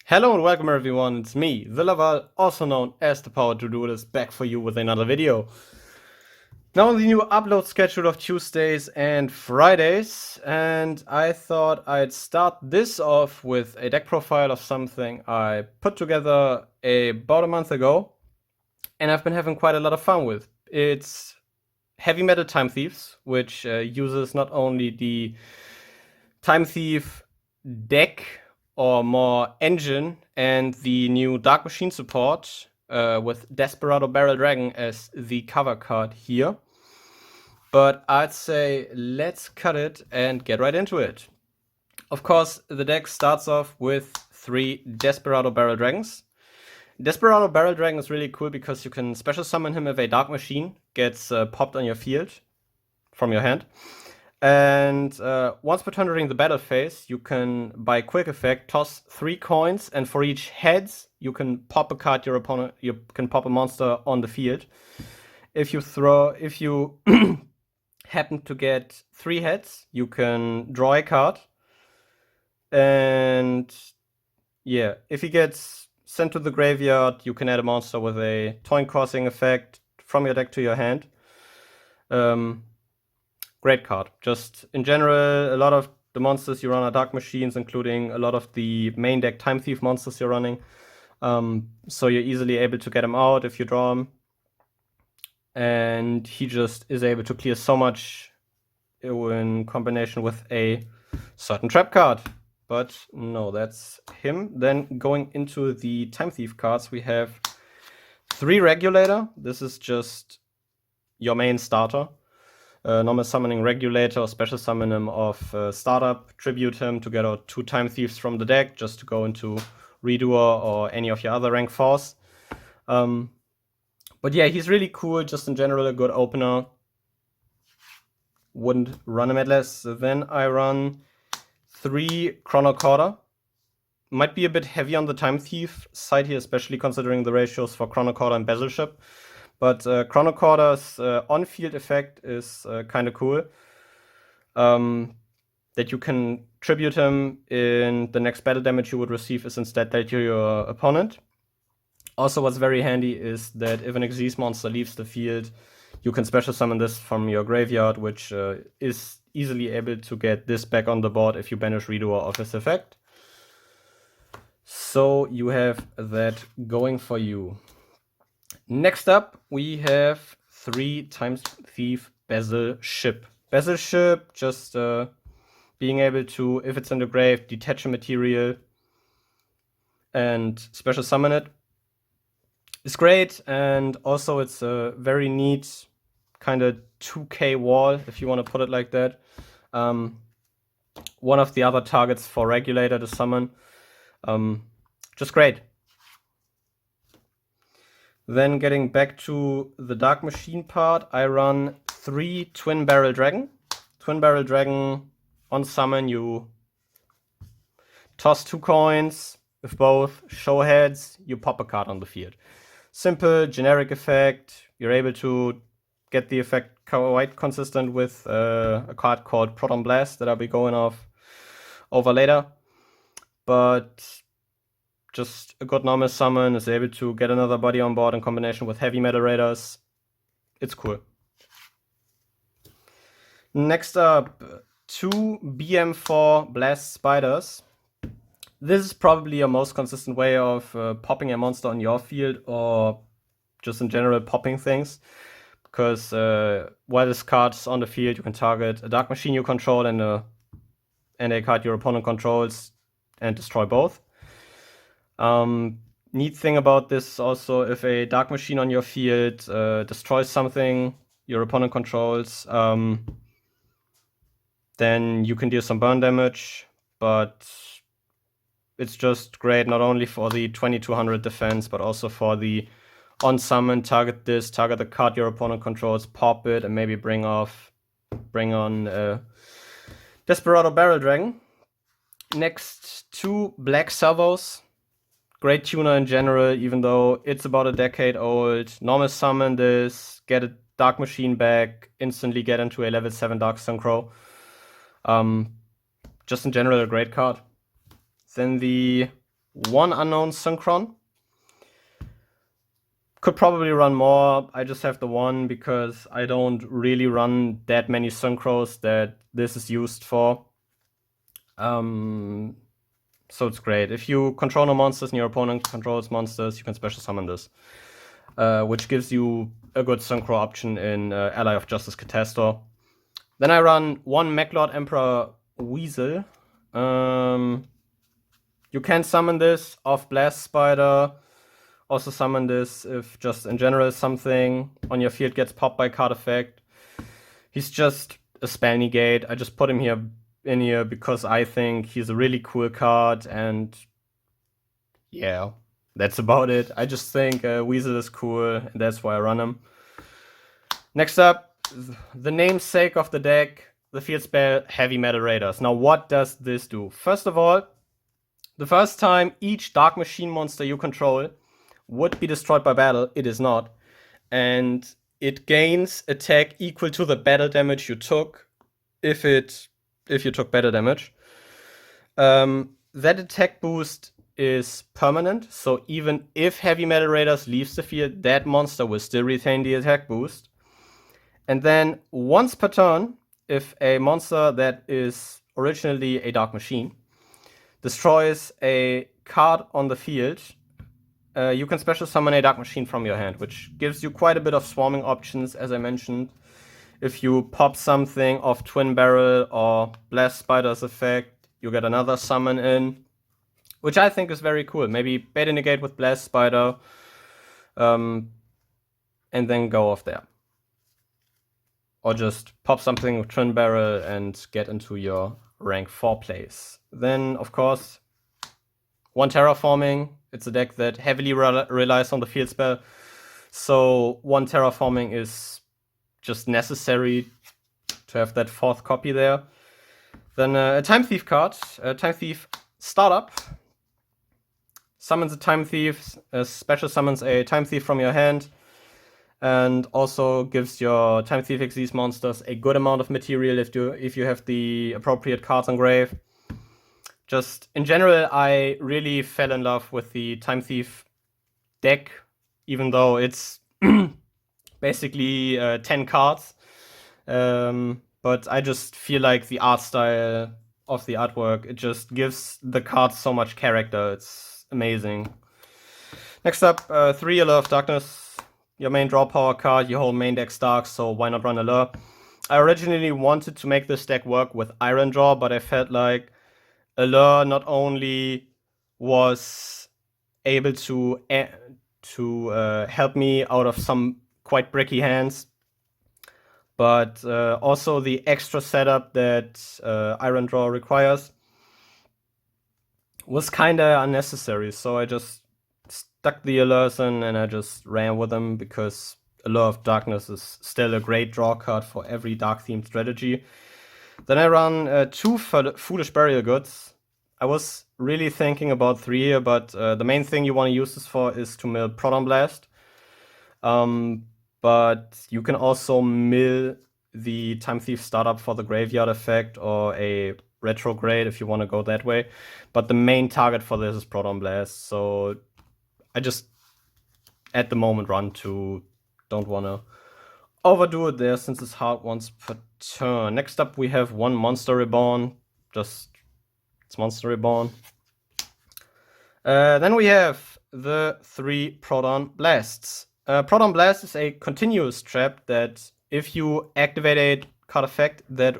Hello and welcome everyone, it's me, TheLaval, also known as the Power to Do This, back for you with another video. Now on the new upload schedule of Tuesdays and Fridays, and I thought I'd start this off with a deck profile of something I put together about a month ago, and I've been having quite a lot of fun with. It's Heavy Metal Time Thieves, which uses not only the Time Thief deck or more engine and the new Dark Machine support with Desperado Barrel Dragon as the cover card here. But I'd say let's cut it and get right into it. Of course, the deck starts off with 3 Desperado Barrel Dragons. Desperado Barrel Dragon is really cool because you can special summon him if a Dark Machine gets popped on your field from your hand. And once per turn during the battle phase, you can, by quick effect, toss 3 coins, and for each heads, you can pop a card your opponent. You can pop a monster on the field. If you happen to get 3 heads, you can draw a card. And yeah, if he gets sent to the graveyard, you can add a monster with a coin causing effect from your deck to your hand. Great card. Just in general, a lot of the monsters you run are Dark Machines, including a lot of the main deck Time Thief monsters you're running. So you're easily able to get him out if you draw him. And he just is able to clear so much in combination with a certain trap card. But no, that's him. Then going into the Time Thief cards, we have 3 Regulator. This is just your main starter. Normal summoning Regulator or special summon him off startup, tribute him to get out 2 Time Thieves from the deck just to go into Redoer or any of your other rank 4s. But yeah, he's really cool, just in general a good opener. Wouldn't run him at less. Then I run 3 Chrono Quarter. Might be a bit heavy on the Time Thief side here, especially considering the ratios for Chrono Quarter and Bezelship. But Chrono Quarter's on-field effect is kind of cool. That you can tribute him in the next battle damage you would receive is instead dealt to your opponent. Also, what's very handy is that if an Xyz monster leaves the field, you can special summon this from your graveyard, which is easily able to get this back on the board if you banish Redoer of his effect. So you have that going for you. Next up, we have 3 Time Thief Bezelship. Bezelship, just being able to, if it's in the grave, detach a material and special summon it is great. And also it's a very neat kind of 2k wall, if you want to put it like that. One of the other targets for Regulator to summon. Just great. Then getting back to the Dark Machine part, I run 3 Twin Barrel Dragon. Twin Barrel Dragon, on summon you toss 2 coins. If both show heads, you pop a card on the field. Simple, generic effect. You're able to get the effect quite consistent with a card called Proton Blast that I'll be going over later. But just a good normal summon, is able to get another body on board in combination with Heavy Metal Raiders. It's cool. Next up, 2 BM4 Blast Spiders. This is probably your most consistent way of popping a monster on your field, or just in general popping things. Because while this card's on the field, you can target a Dark Machine you control and a card your opponent controls and destroy both. Neat thing about this also, if a Dark Machine on your field destroys something your opponent controls, then you can deal some burn damage, but it's just great not only for the 2200 defense, but also for the on summon, target this, target the card your opponent controls, pop it, and maybe bring on Desperado Barrel Dragon. Next, 2 Black Servos. Great tuner in general, even though it's about a decade old. Normal summon this, get a Dark Machine back, instantly get into a level 7 Dark Synchro. Just in general, a great card. Then the one unknown synchron. Could probably run more. I just have the one because I don't really run that many synchros that this is used for. So it's great. If you control no monsters and your opponent controls monsters, you can special summon this, which gives you a good synchro option in Ally of Justice Catastor. Then I run one Mechlord Emperor Weasel. You can summon this off Blast Spider. Also summon this if just in general something on your field gets popped by card effect. He's just a spell negate. I just put him here in here because I think he's a really cool card, and yeah, that's about it. I just think Weasel is cool, and that's why I run him. Next up, the namesake of the deck, the field spell Heavy Metal Raiders. Now, what does this do? First of all, the first time each Dark Machine monster you control would be destroyed by battle, it is not. And it gains attack equal to the battle damage you took if you took battle damage. That attack boost is permanent, so even if Heavy Metal Raiders leaves the field, that monster will still retain the attack boost. And then once per turn, if a monster that is originally a Dark Machine destroys a card on the field, you can special summon a Dark Machine from your hand, which gives you quite a bit of swarming options, as I mentioned. If you pop something off Twin Barrel or Blast Spider's effect, you get another summon in, which I think is very cool. Maybe Beta Negate with Blast Spider, and then go off there. Or just pop something with Twin Barrel and get into your rank 4 place. Then, of course, one Terraforming. It's a deck that heavily relies on the field spell. So one Terraforming is just necessary to have that 4th copy there. Then a Time Thief card. Time Thief Startup. Summons a Time Thief. Special summons a Time Thief from your hand. And also gives your Time Thief Xyz monsters a good amount of material if you have the appropriate cards on grave. Just in general, I really fell in love with the Time Thief deck, even though it's basically 10 cards. But I just feel like the art style of the artwork, it just gives the cards so much character. It's amazing. Next up, 3 Allure of Darkness. Your main draw power card, your whole main deck's dark, so why not run Allure? I originally wanted to make this deck work with Iron Draw, but I felt like Allure not only was able to help me out of some quite bricky hands, but also the extra setup that Iron Draw requires was kinda unnecessary, so I just stuck the Allures in and I just ran with them because Allure of Darkness is still a great draw card for every dark-themed strategy. Then I run 2 Foolish Burial Goods. I was really thinking about 3 here, but the main thing you want to use this for is to mill Proton Blast. But you can also mill the Time Thief Startup for the Graveyard effect or a Retrograde if you want to go that way. But the main target for this is Proton Blast, so I just, at the moment, run 2. Don't want to overdo it there since it's hard once per turn. Next up, we have 1 Monster Reborn. It's Monster Reborn. Then we have the 3 Proton Blasts. Proton Blast is a continuous trap that if you activate a card effect that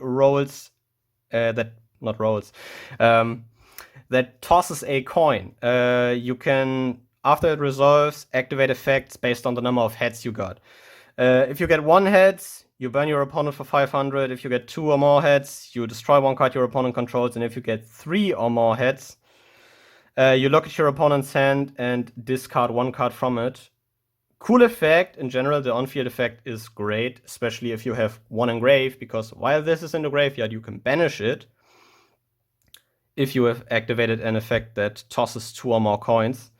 that tosses a coin, you can, after it resolves, activate effects based on the number of heads you got. If you get 1 head, you burn your opponent for 500. If you get 2 or more heads, you destroy 1 card your opponent controls. And if you get 3 or more heads, you look at your opponent's hand and discard 1 card from it. Cool effect. In general, the on-field effect is great, especially if you have 1 in grave, because while this is in the graveyard, you can banish it if you have activated an effect that tosses 2 or more coins.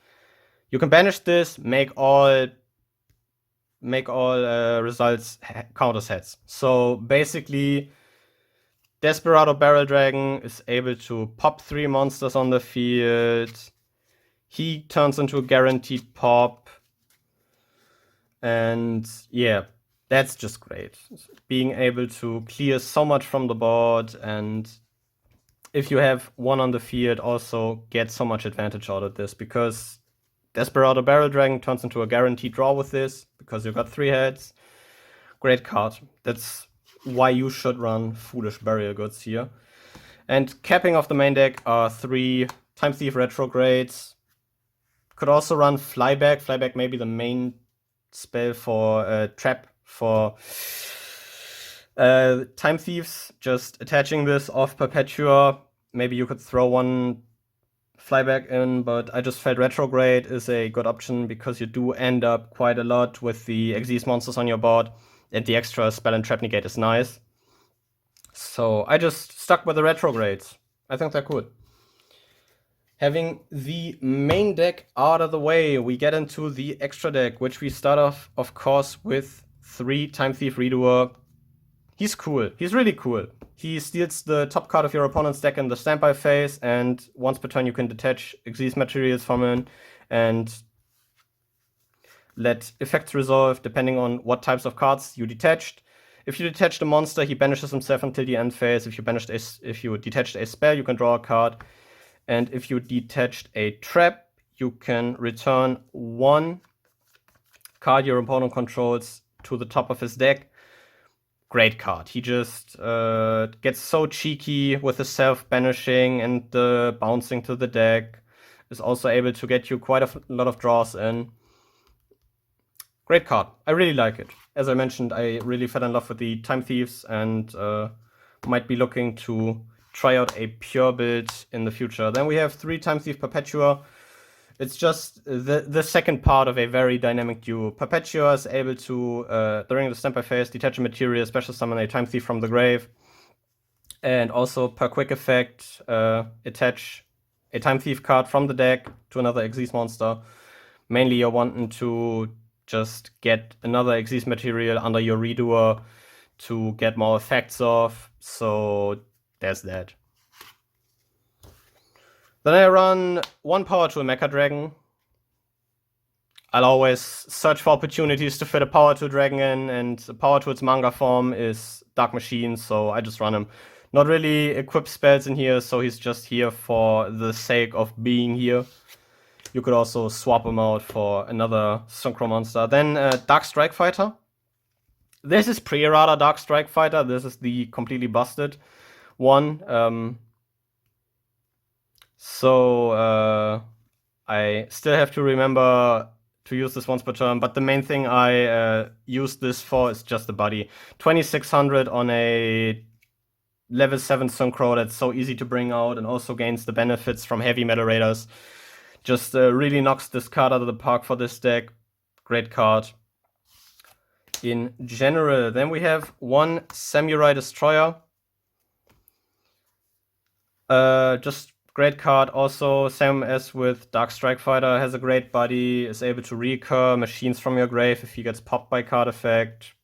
You can banish this, make all results counters heads. So basically, Desperado Barrel Dragon is able to pop 3 monsters on the field, he turns into a guaranteed pop. And yeah, that's just great. Being able to clear so much from the board, and if you have one on the field, also get so much advantage out of this, because Desperado Barrel Dragon turns into a guaranteed draw with this, because you've got 3 heads. Great card. That's why you should run Foolish Burial Goods here. And capping off the main deck are 3 Time Thief Retrogrades. Could also run Flyback. Flyback may be the main spell for trap for Time Thieves. Just attaching this off Perpetua. Maybe you could throw one Flyback in, but I just felt Retrograde is a good option because you do end up quite a lot with the Xyz monsters on your board, and the extra spell and trap negate is nice. So I just stuck with the Retrogrades. I think they're cool. Having the main deck out of the way, we get into the extra deck, which we start off, of course, with 3 Time Thief Redoer. He's cool. He's really cool. He steals the top card of your opponent's deck in the standby phase, and once per turn you can detach Xyz materials from him and let effects resolve depending on what types of cards you detached. If you detached a monster, he banishes himself until the end phase. If you detached a spell, you can draw a card. And if you detached a trap, you can return 1 card your opponent controls to the top of his deck. Great card. He just gets so cheeky with the self-banishing and the bouncing to the deck. Is also able to get you quite a lot of draws in. Great card. I really like it. As I mentioned, I really fell in love with the Time Thieves and might be looking to try out a pure build in the future. Then we have 3 Time Thief Perpetua. It's just the second part of a very dynamic duo. Perpetua is able to, during the standby phase, detach a material, special summon a Time Thief from the grave. And also, per quick effect, attach a Time Thief card from the deck to another Xyz monster. Mainly you're wanting to just get another Xyz material under your Redoer to get more effects off. So there's that. Then I run 1 Power Tool Mecha Dragon. I'll always search for opportunities to fit a Power Tool Dragon in, and Power Tool's manga form is Dark Machine, so I just run him. Not really equip spells in here, so he's just here for the sake of being here. You could also swap him out for another Synchro monster. Then Dark Strike Fighter. This is pre-errata Dark Strike Fighter. This is the completely busted one. I still have to remember to use this once per turn, but the main thing I use this for is just the body. 2600 on a level 7 Synchro that's so easy to bring out and also gains the benefits from Heavy Metal Raiders. Just really knocks this card out of the park for this deck. Great card in general. Then we have 1 Samurai Destroyer. Just great card. Also, same as with Dark Strike Fighter, has a great body, is able to recur machines from your grave if he gets popped by card effect.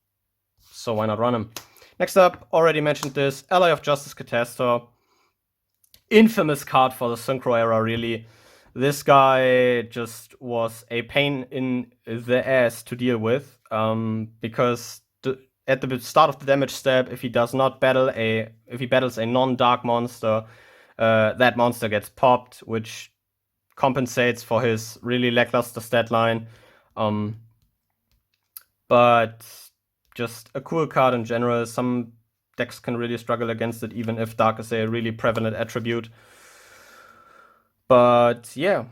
So why not run him? Next up, already mentioned this, Ally of Justice Catastor. Infamous card for the Synchro era, really. This guy just was a pain in the ass to deal with, because at the start of the damage step, if he does not battle if he battles a non-dark monster, that monster gets popped, which compensates for his really lackluster stat line. But just a cool card in general. Some decks can really struggle against it, even if dark is a really prevalent attribute. But yeah,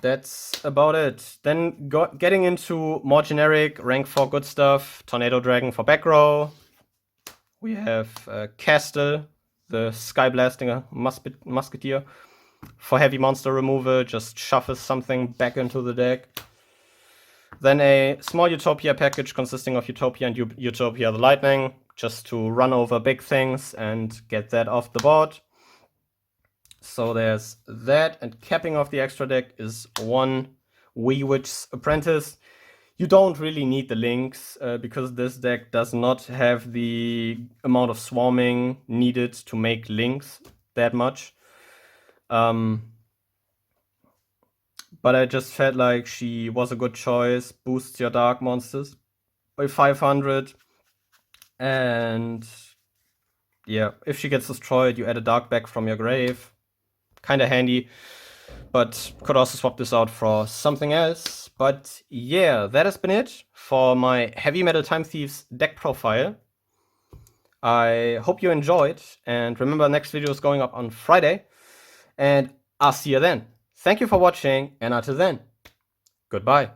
that's about it. Then getting into more generic rank 4 good stuff. Tornado Dragon for back row. We have Castle, the Sky Blasting Musketeer. For heavy monster removal, just shuffles something back into the deck. Then a small Utopia package consisting of Utopia and Utopia the Lightning, just to run over big things and get that off the board. So there's that, and capping off the extra deck is 1 Wee Witch's Apprentice. You don't really need the links, because this deck does not have the amount of swarming needed to make links that much. but I just felt like she was a good choice. Boosts your dark monsters by 500, and yeah, if she gets destroyed, you add a dark back from your grave. Kinda handy, but could also swap this out for something else. But yeah, that has been it for my Heavy Metal Time Thieves deck profile. I hope you enjoyed, and remember, next video is going up on Friday, and I'll see you then. Thank you for watching, and until then, goodbye.